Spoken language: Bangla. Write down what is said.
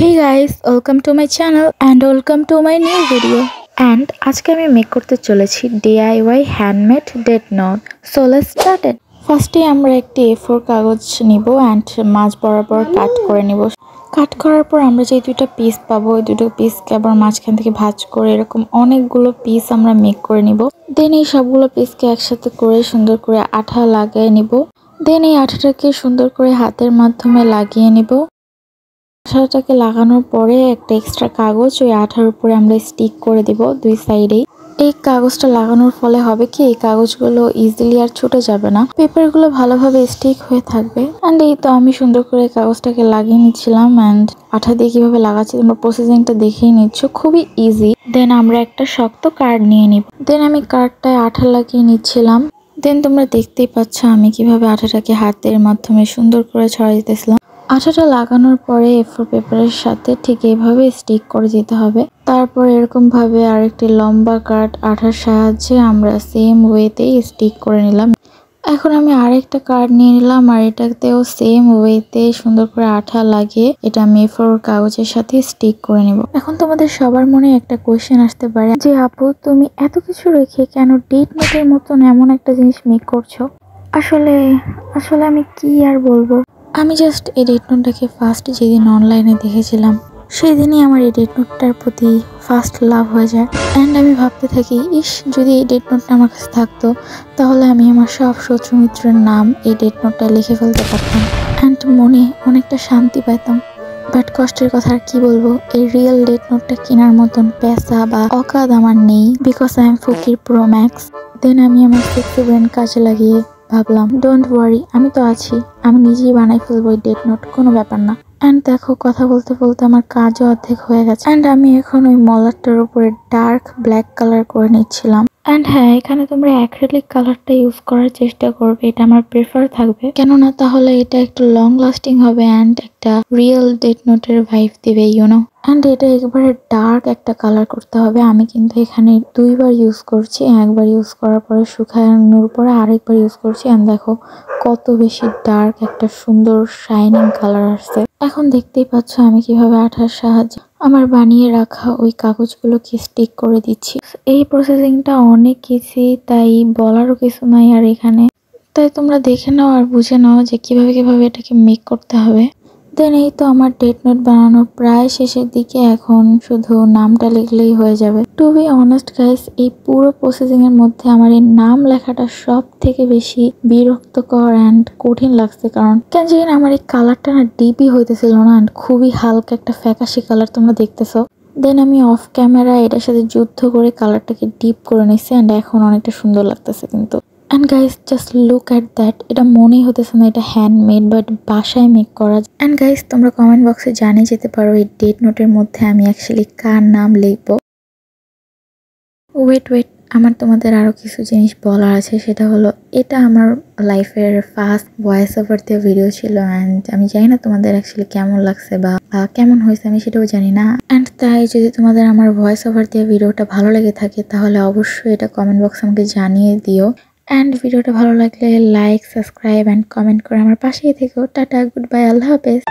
Hey guys, welcome to my channel and welcome to my new video. And আজকে আমি মেক করতে চলেছি DIY handmade date note. So let's start it. ফার্স্টে আমরা একটি A4 কাগজ নিব and মাঝ বরাবর কাট করে নিব. কাট করার পর আমরা যে দুটো পিস পাবো ওই দুটো পিসকে আবার মাঝখান থেকে ভাঁজ করে এরকম অনেকগুলো পিস আমরা মেক করে নিব. দেন এই সবগুলো পিসকে একসাথে করে সুন্দর করে আঠা লাগিয়ে নিব. দেন এই আঠাটাকে সুন্দর করে হাতের মাধ্যমে লাগিয়ে নিব. আঠাটাকে লাগানোর পরে একটা এক্সট্রা কাগজ ওই আঠার উপরে আমরা স্টিক করে দিব দুই সাইডেই. এই কাগজটা লাগানোর ফলে হবে কি এই কাগজগুলো ইজিলি আর ছুটে যাবে না, পেপারগুলো ভালোভাবে স্টিক হয়ে থাকবে. অ্যান্ড এই তো আমি সুন্দর করে কাগজটাকে লাগিয়ে নিচ্ছিলাম অ্যান্ড আঠা দিয়ে কিভাবে লাগাচ্ছি তোমরা প্রসেসিংটা দেখেই নিচ্ছ, খুবই ইজি. দেন আমরা একটা শক্ত কার্ড নিয়ে নিব. দেন আমি কার্ডটায় আঠা লাগিয়ে নিচ্ছিলাম. দেন তোমরা দেখতেই পাচ্ছ আমি কিভাবে আঠাটাকে হাতের মাধ্যমে সুন্দর করে ছড়াই দিতেছিলাম. আঠাটা লাগানোর পরে A4 পেপারের সাথে ঠিক এইভাবে স্টিক করে দিতে হবে. তারপর এরকম ভাবে আরেকটি লম্বা কার্ড আঠার সাহায্যে আমরা সেম ওয়েতেই স্টিক করে নিলাম. এখন আমি আরেকটা কার্ড নিয়ে নিলাম আর এটাতেও সেম ওয়েতে সুন্দর করে আঠা লাগিয়ে এটা আমি A4 কাগজের সাথে স্টিক করে নিব. এখন তোমাদের সবার মনে একটা কোয়েশ্চেন আসতে পারে যে আপু তুমি এত কিছু রেখে কেন ডেট নোটের মতন এমন একটা জিনিস মেক করছো? আসলে আমি কি আর বলবো, আমি জাস্ট এই ডেট নোটটাকে ফার্স্ট যেদিন অনলাইনে দেখেছিলাম সেই দিনই আমার এই ডেট নোটটার প্রতি ফার্স্ট লাভ হয়ে যায়. অ্যান্ড আমি ভাবতে থাকি যদি এই ডেট নোটটা আমার কাছে থাকতো তাহলে আমি আমার সব শত্রু মিত্রের নাম এই ডেট নোটটায় লিখে ফেলতে পারতাম অ্যান্ড মনে অনেকটা শান্তি পেতাম. বাট কষ্টের কথা আর কি বলবো, এই রিয়েল ডেট নোটটা কেনার মতন পেশা বা অকাদ আমার নেই, বিকজ আই এম ফকির প্রো ম্যাক্স. দেন আমি আমার সেক্সি ব্রেন কাজে লাগিয়ে ভাবলাম ডোন্ট ওয়ারি, আমি তো আছি, আমি নিজেই বানাই ফেলবো এই ডেট নোট, কোনো ব্যাপার না. অ্যান্ড দেখো কথা বলতে বলতে আমার কাজও অর্ধেক হয়ে গেছে. অ্যান্ড আমি এখন ওই মলারটার উপরে ডার্ক ব্ল্যাক কালার করে নিচ্ছিলাম. অ্যান্ড হ্যাঁ, এখানে তোমরা অ্যাক্রিলিক কালারটা ইউজ করার চেষ্টা করবে, এটা আমার প্রেফার থাকবে, কেননা তাহলে এটা একটু লং লাস্টিং হবে অ্যান্ড একটা রিয়েল ডেট নোটের ভাইব দিবে ইউনো. অ্যান্ড এটা একবারে ডার্ক একটা কালার করতে হবে. আমি কিন্তু এখানে দুইবার ইউজ করছি, একবার ইউজ করার পরে শুকানোর পরে আরেকবার ইউজ করছি. অ্যান্ড দেখো কত বেশি ডার্ক একটা সুন্দর শাইনিং কালার আসছে. এখন দেখতেই পাচ্ছ আমি কিভাবে আঠার সাহায্যে আমার বানিয়ে রাখা ওই কাগজগুলোকে স্টিক করে দিচ্ছি. এই প্রসেসিংটা অনেক ইজি, তাই বলারও কিছু নাই আর এখানে, তাই তোমরা দেখে নাও আর বুঝে নাও যে কিভাবে এটাকে মেক করতে হবে. দেন এই তো আমার ডেট নোট বানানো প্রায় শেষের দিকে, এখন শুধু নামটা লিখলেই হয়ে যাবে. টু বি অনেস্ট গাইস, এই পুরো প্রসেসিং এর মধ্যে আমার এই নাম লেখাটা সব থেকে বেশি বিরক্তকর অ্যান্ড কঠিন লাগছে, কারণ কেন জানি না আমার এই কালারটা না ডিপই হইতেছিল না অ্যান্ড খুবই হালকা একটা ফ্যাকাশি কালার তোমরা দেখতেছো. দেন আমি অফ ক্যামেরা এটার সাথে যুদ্ধ করে কালারটাকে ডিপ করে নিচ্ছি অ্যান্ড এখন অনেকটা সুন্দর লাগতেছে কিন্তু. And guys just look at that, এটা মনেই হতেছে না এটা হ্যান্ডমেড বাট বাসায় মেক করা. অ্যান্ড গাইস তোমরা কমেন্ট বক্সে জানিয়ে যেতে পারো এই ডেট নোটের মধ্যে আমি অ্যাকচুয়ালি কার নাম লিখবো. ওয়েট আমার তোমাদের আরও কিছু জিনিস বলার আছে, সেটা হলো এটা আমার লাইফের ফার্স্ট ভয়েস ওভার দিয়ে ভিডিও ছিল অ্যান্ড আমি জানি না তোমাদের অ্যাকচুয়ালি কেমন লাগছে বা কেমন হয়েছে আমি সেটাও জানি না. অ্যান্ড তাই যদি তোমাদের আমার ভয়েস ওভার দিয়ে ভিডিওটা ভালো লেগে থাকে তাহলে অবশ্যই এটা কমেন্ট বক্সে আমাকে জানিয়ে দিও. অ্যান্ড ভিডিওটা ভালো লাগলে লাইক, সাবস্ক্রাইব অ্যান্ড কমেন্ট করে আমার পাশেই থেকো. টাটা, গুড বাই, আল্লাহ হাফেজ.